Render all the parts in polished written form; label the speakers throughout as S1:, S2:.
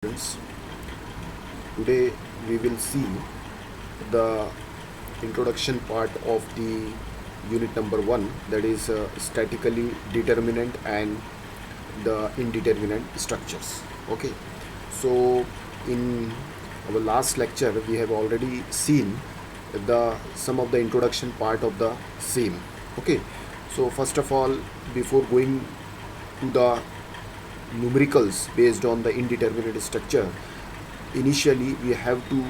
S1: Students, today we will see the introduction part of the unit number 1, that is statically determinant and the indeterminate structures. Okay, so in our last lecture we have already seen the some of the introduction part of the same. Okay, so first of all, before going to the numericals based on the indeterminate structure, initially we have to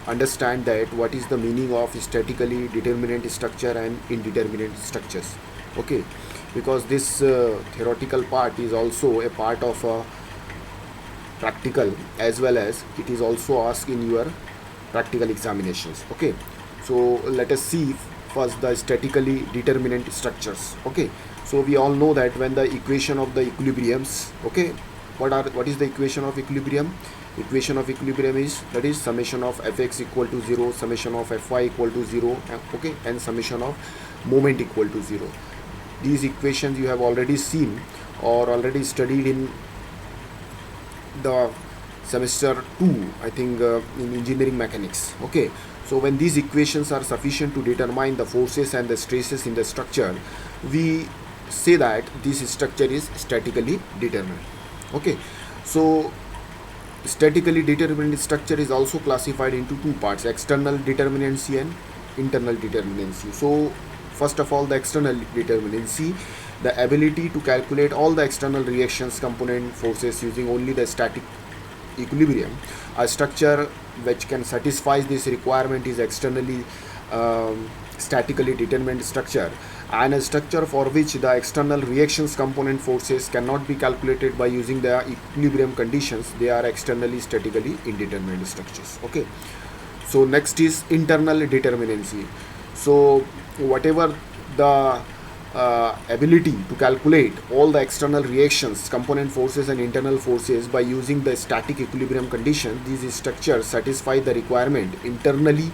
S1: understand that what is the meaning of statically determinate structure and indeterminate structures. Okay, because this theoretical part is also a part of a practical, as well as it is also asked in your practical examinations. Okay, so let us see first the statically determinate structures. Okay, so we all know that when the equation of the equilibriums, okay, what is the equation of equilibrium? Equation of equilibrium is, that is, summation of fx equal to 0, summation of fy equal to 0, okay, and summation of moment equal to 0. These equations you have already seen or already studied in the semester 2, I think, in engineering mechanics. Okay, so when these equations are sufficient to determine the forces and the stresses in the structure, we say that this structure is statically determined. Okay, so statically determined structure is also classified into two parts: external determinacy and internal determinacy. So first of all, the external determinacy, the ability to calculate all the external reactions, component, forces using only the static equilibrium. A structure which can satisfy this requirement is externally statically determined structure, and a structure for which the external reactions, component, forces cannot be calculated by using the equilibrium conditions, they are externally statically indeterminate structures. Okay, so next is internal determinacy. So whatever the ability to calculate all the external reactions, component forces and internal forces by using the static equilibrium condition, these structures satisfy the requirement internally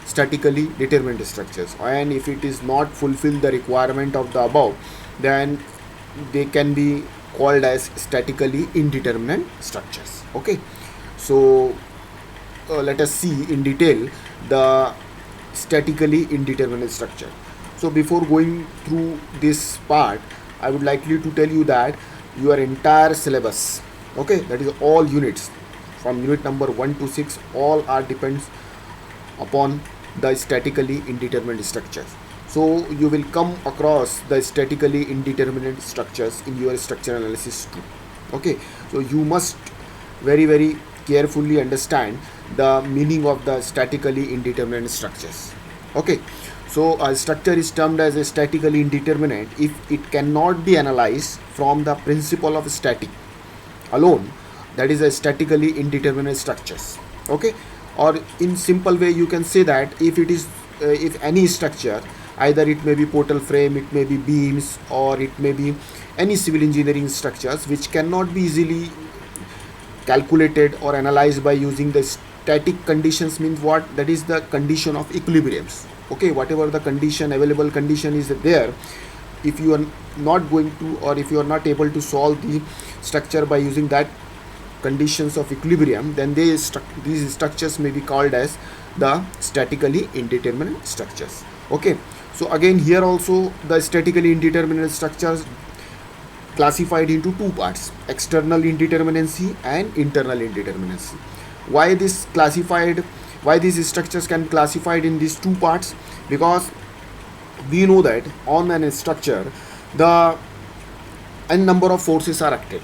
S1: statically determined structures, and if it is not fulfill the requirement of the above, then they can be called as statically indeterminate structures. Okay, so let us see in detail the statically indeterminate structure. So before going through this part, I would like you to tell you that your entire syllabus, okay, that is all units from unit number 1 to 6, all are depends upon the statically indeterminate structures. So you will come across the statically indeterminate structures in your structure analysis too. Okay, so you must very carefully understand the meaning of the statically indeterminate structures. Okay, so a structure is termed as a statically indeterminate if it cannot be analyzed from the principle of static alone, that is a statically indeterminate structures. Okay, or in simple way you can say that if it is if any structure, either it may be portal frame, it may be beams, or it may be any civil engineering structures which cannot be easily calculated or analyzed by using the static conditions, means what, that is the condition of equilibriums. Okay, whatever the condition, available condition is there, if you are not going to, or if you are not able to solve the structure by using that conditions of equilibrium, then these structures may be called as the statically indeterminate structures. Okay, so again here also the statically indeterminate structures classified into two parts: external indeterminacy and internal indeterminacy. Why this classified, why these structures can be classified in these two parts? Because we know that on an structure the n number of forces are active.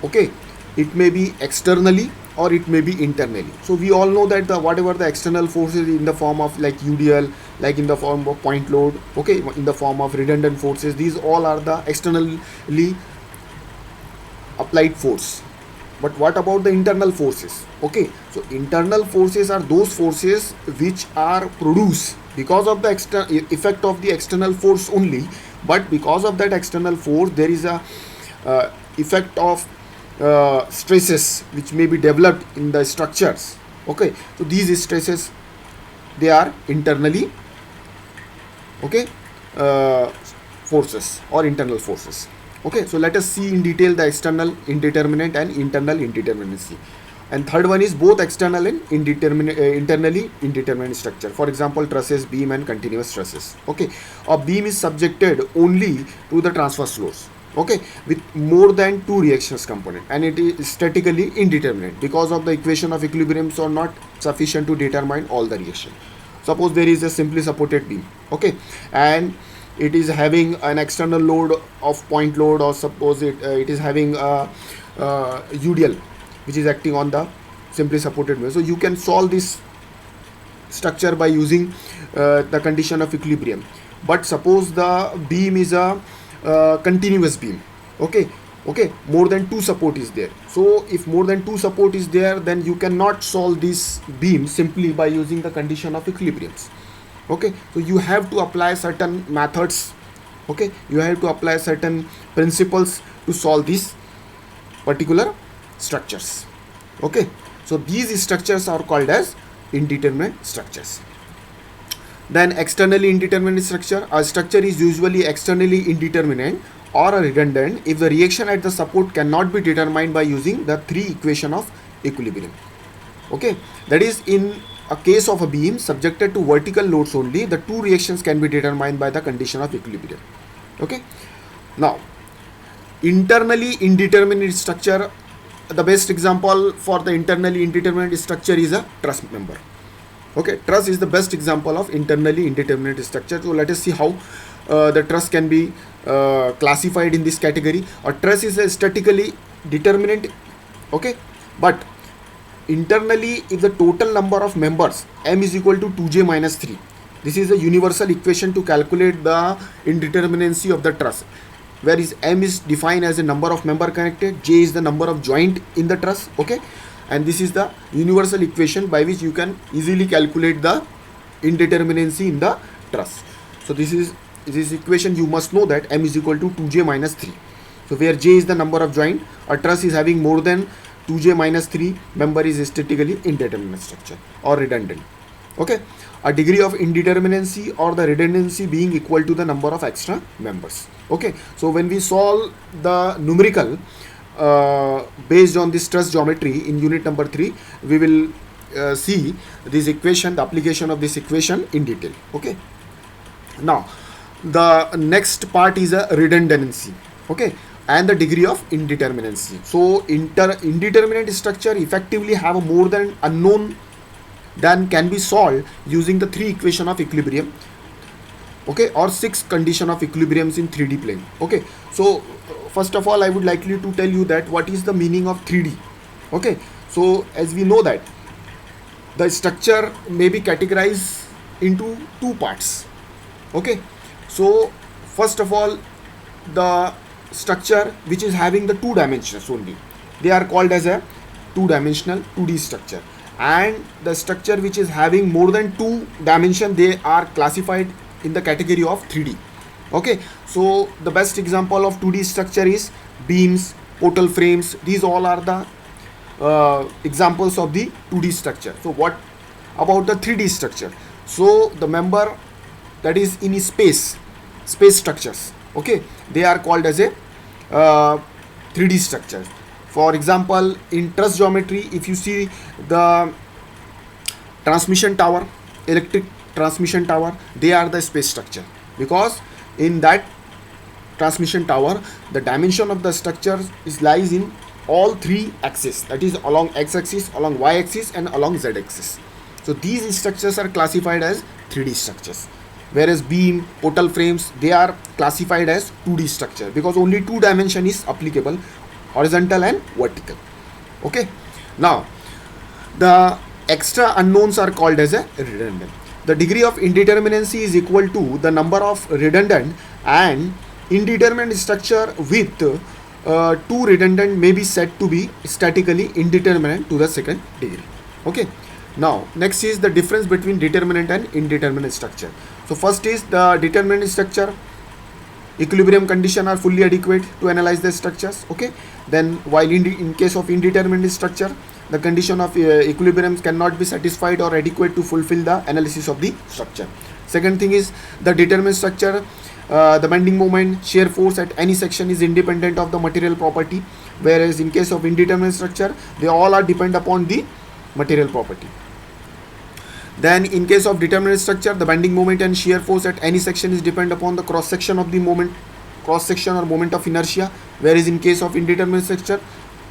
S1: Okay, it may be externally or it may be internally. So we all know that the whatever the external forces in the form of like UDL, like in the form of point load, okay, in the form of redundant forces, these all are the externally applied force. But what about the internal forces? Okay, so internal forces are those forces which are produced because of the effect of the external force only, but because of that external force there is a effect of stresses which may be developed in the structures. Okay, so these stresses, they are internally, okay, forces or internal forces. Okay, so let us see in detail the external indeterminate and internal indeterminacy. And third one is both external and internally indeterminate structure. For example, trusses, beam and continuous trusses. Okay, a beam is subjected only to the transverse loads, okay, with more than two reactions component, and it is statically indeterminate because of the equation of equilibrium are not sufficient to determine all the reaction. Suppose there is a simply supported beam, okay, and it is having an external load of point load, or suppose it is having a UDL which is acting on the simply supported beam. So you can solve this structure by using the condition of equilibrium. But suppose the beam is a continuous beam, okay, more than two support is there. So if more than two support is there, then you cannot solve this beam simply by using the condition of equilibriums. Okay, so you have to apply certain methods, okay, you have to apply certain principles to solve these particular structures. Okay, so these structures are called as indeterminate structures. Then externally indeterminate structure. A structure is usually externally indeterminate or redundant if the reaction at the support cannot be determined by using the three equation of equilibrium. Okay, that is, in a case of a beam subjected to vertical loads only, the two reactions can be determined by the condition of equilibrium. Okay, now internally indeterminate structure, the best example for the internally indeterminate structure is a truss member. Okay, truss is the best example of internally indeterminate structure. So let us see how the truss can be classified in this category. A truss is a statically determinate, okay, but internally, if the total number of members m is equal to 2j minus 3, this is a universal equation to calculate the indeterminacy of the truss, where is m is defined as a number of member connected, j is the number of joint in the truss, okay, and this is the universal equation by which you can easily calculate the indeterminacy in the truss. So this equation you must know that m is equal to 2j minus 3. So where j is the number of joint, a truss is having more than 2j minus 3 member is statically indeterminate structure or redundant. Okay, a degree of indeterminacy or the redundancy being equal to the number of extra members. Okay, so when we solve the numerical based on this truss geometry in unit number 3, we will see this equation, the application of this equation in detail. Okay, now the next part is a redundancy, okay, and the degree of indeterminacy. So indeterminate structure effectively have a more than unknown than can be solved using the three equation of equilibrium, okay, or six condition of equilibriums in 3D plane. Okay, so first of all I would like to tell you that what is the meaning of 3D. Okay, so as we know that the structure may be categorized into two parts. Okay, so first of all, the structure which is having the two dimensions only, they are called as a two-dimensional 2D structure, and the structure which is having more than two dimension, they are classified in the category of 3D. Okay, so the best example of 2D structure is beams, portal frames. These all are the examples of the 2D structure. So what about the 3D structure? So the member that is in space structures, okay, they are called as a 3D structure. For example, in truss geometry, if you see the transmission tower, electric transmission tower, they are the space structure, because in that transmission tower the dimension of the structure lies in all three axes, that is along x-axis, along y-axis and along z-axis. So these structures are classified as 3D structures, whereas beam, portal frames, they are classified as 2D structure because only two dimension is applicable, horizontal and vertical. Okay, now the extra unknowns are called as a redundant. The degree of indeterminacy is equal to the number of redundant and indeterminate structure with two redundant may be said to be statically indeterminate to the second degree. Okay, now next is the difference between determinate and indeterminate structure. So first is the determinate structure, equilibrium condition are fully adequate to analyze the structures. Okay, then while in case of indeterminate structure, the condition of equilibrium cannot be satisfied or adequate to fulfill the analysis of the structure. Second thing is the determinate structure The bending moment, shear force at any section is independent of the material property, whereas in case of indeterminate structure, they all are depend upon the material property. Then in case of determinate structure, the bending moment and shear force at any section is depend upon the cross section of the moment, cross section or moment of inertia, whereas in case of indeterminate structure,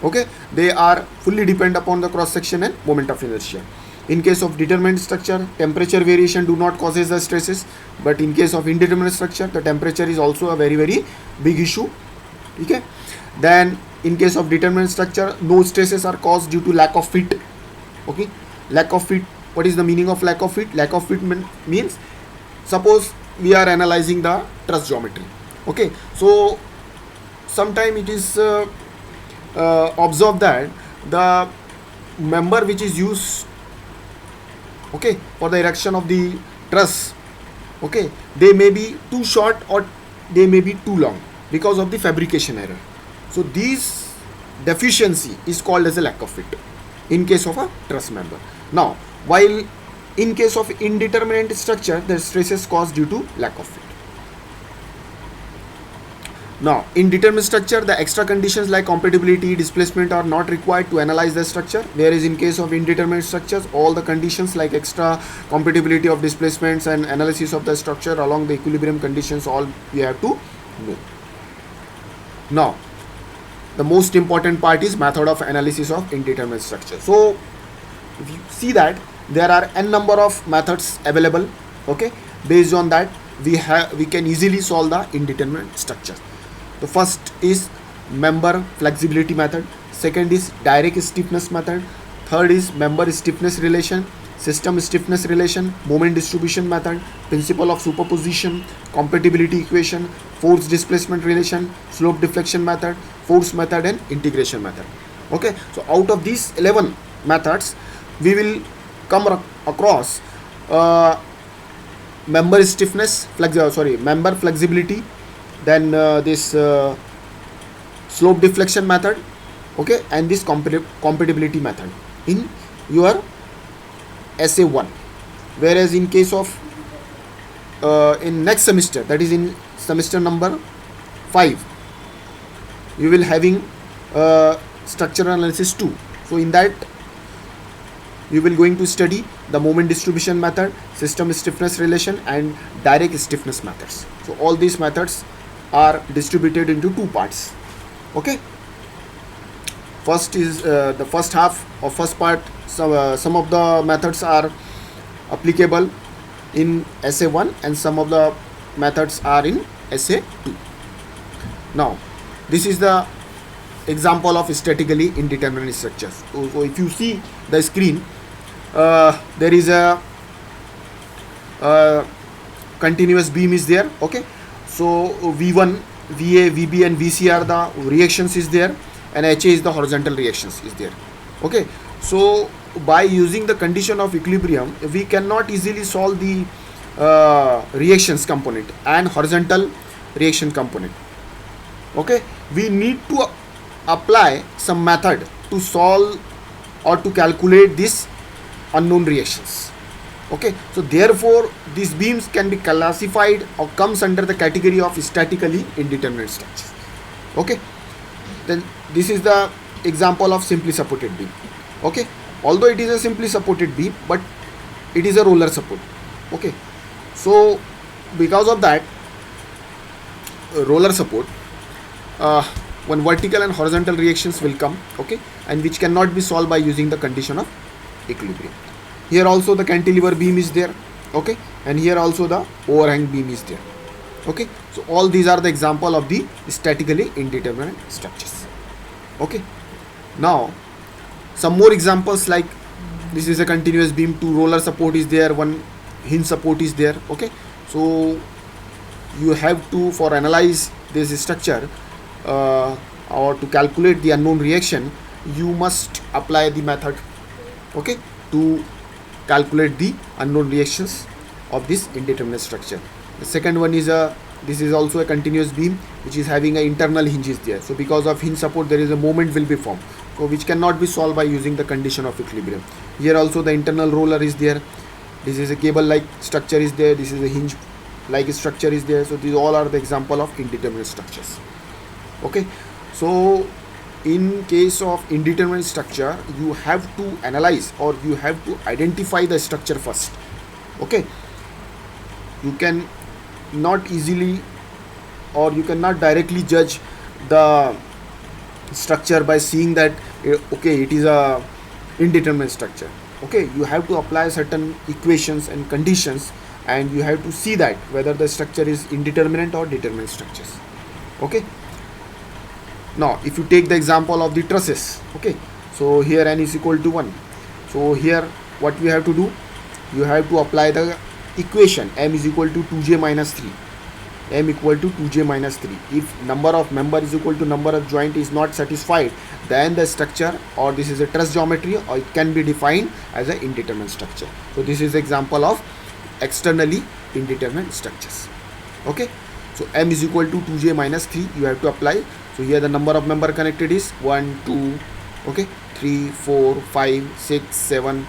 S1: okay, they are fully depend upon the cross section and moment of inertia. In case of determinate structure, temperature variation do not causes the stresses, but in case of indeterminate structure, the temperature is also a very big issue. Okay. Then in case of determinate structure, no stresses are caused due to lack of fit. Okay, lack of fit. What is the meaning of lack of fit? Lack of fit means, suppose we are analyzing the truss geometry. Okay, so sometime it is observed that the member which is used, okay, for the erection of the truss, okay, they may be too short or they may be too long because of the fabrication error. So this deficiency is called as a lack of fit in case of a truss member. Now, while in case of indeterminate structure, the stresses caused due to lack of fit. Now, in determinate structure, the extra conditions like compatibility, displacement are not required to analyze the structure, whereas in case of indeterminate structures, all the conditions like extra compatibility of displacements and analysis of the structure along the equilibrium conditions, all we have to know. Now, the most important part is method of analysis of indeterminate structure. So, if you see that there are n number of methods available, okay, based on that we can easily solve the indeterminate structure. The first is member flexibility method, second is direct stiffness method, third is member stiffness relation, system stiffness relation, moment distribution method, principle of superposition, compatibility equation, force displacement relation, slope deflection method, force method and integration method. Okay, so out of these 11 methods, we will come across member stiffness, member flexibility, then this slope deflection method, okay, and this compatibility method in your essay 1. Whereas in case of in next semester, that is in semester number 5, you will having structural analysis 2. So in that you will going to study the moment distribution method, system stiffness relation and direct stiffness methods. So all these methods are distributed into two parts. Okay, first is the first half or first part. So some of the methods are applicable in essay 1 and some of the methods are in essay 2. Now this is the example of statically indeterminate structures. So if you see the screen, there is a continuous beam is there. Okay, so V1, VA, VB and VC are the reactions is there, and HA is the horizontal reactions is there. Okay, so by using the condition of equilibrium, we cannot easily solve the reactions component and horizontal reaction component. Okay, we need to apply some method to solve or to calculate this unknown reactions. Okay, so therefore these beams can be classified or comes under the category of statically indeterminate structures. Okay, then this is the example of simply supported beam. Okay, although it is a simply supported beam, but it is a roller support. Okay, so because of that roller support, one vertical and horizontal reactions will come, okay, and which cannot be solved by using the condition of equilibrium. Here also the cantilever beam is there, okay, and here also the overhang beam is there. Okay, so all these are the example of the statically indeterminate structures. Okay, now some more examples, like this is a continuous beam, two roller support is there, one hinge support is there. Okay, so you have to, for analyze this structure or to calculate the unknown reaction, you must apply the method, okay, to calculate the unknown reactions of this indeterminate structure. The second one is this is also a continuous beam which is having an internal hinges there. So because of hinge support, there is a moment will be formed, so which cannot be solved by using the condition of equilibrium. Here also the internal roller is there. This is a cable like structure is there. This is a hinge like structure is there. So these all are the example of indeterminate structures. Okay, so in case of indeterminate structure, you have to analyze or you have to identify the structure first. Okay, you can not easily or you cannot directly judge the structure by seeing that okay, it is a indeterminate structure. Okay, you have to apply certain equations and conditions, and you have to see that whether the structure is indeterminate or determinate structures. Okay, now if you take the example of the trusses, okay, so here n is equal to 1. So here what we have to do, you have to apply the equation m is equal to 2j minus 3, m equal to 2j minus 3. If number of member is equal to number of joint is not satisfied, then the structure, or this is a truss geometry, or it can be defined as an indeterminate structure. So this is example of externally indeterminate structures. Okay, so m is equal to 2j minus 3 you have to apply. So here the number of member connected is 1 2, okay, 3 4 5 6 7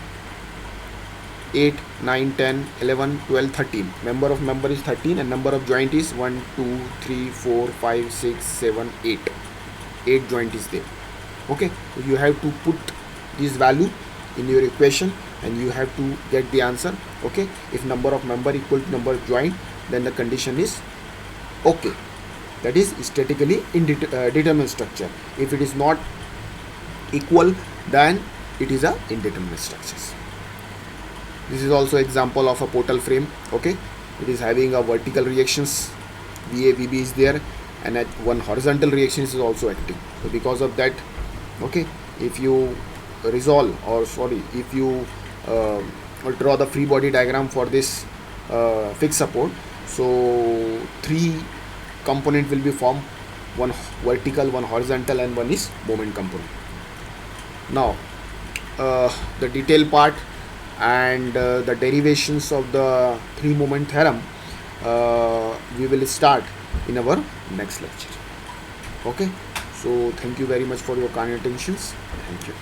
S1: 8 9 10 11 12 13. Member of member is 13 and number of joint is 1 2 3 4 5 6 7 8. 8 joint is there. Okay, so you have to put this value in your equation and you have to get the answer. Okay, if number of member equal to number of joint, then the condition is okay, that is statically determinate structure. If it is not equal, then it is a indeterminate structures. This is also example of a portal frame. Okay, it is having a vertical reactions, VA VB is there, and at one horizontal reaction is also acting. So because of that, okay, if you resolve, or sorry, if you draw the free body diagram for this fixed support, so 3 component will be formed, one vertical, one horizontal, and one is moment component. Now the detail part and the derivations of the 3 moment theorem we will start in our next lecture. Okay, so thank you very much for your kind attentions. Thank you.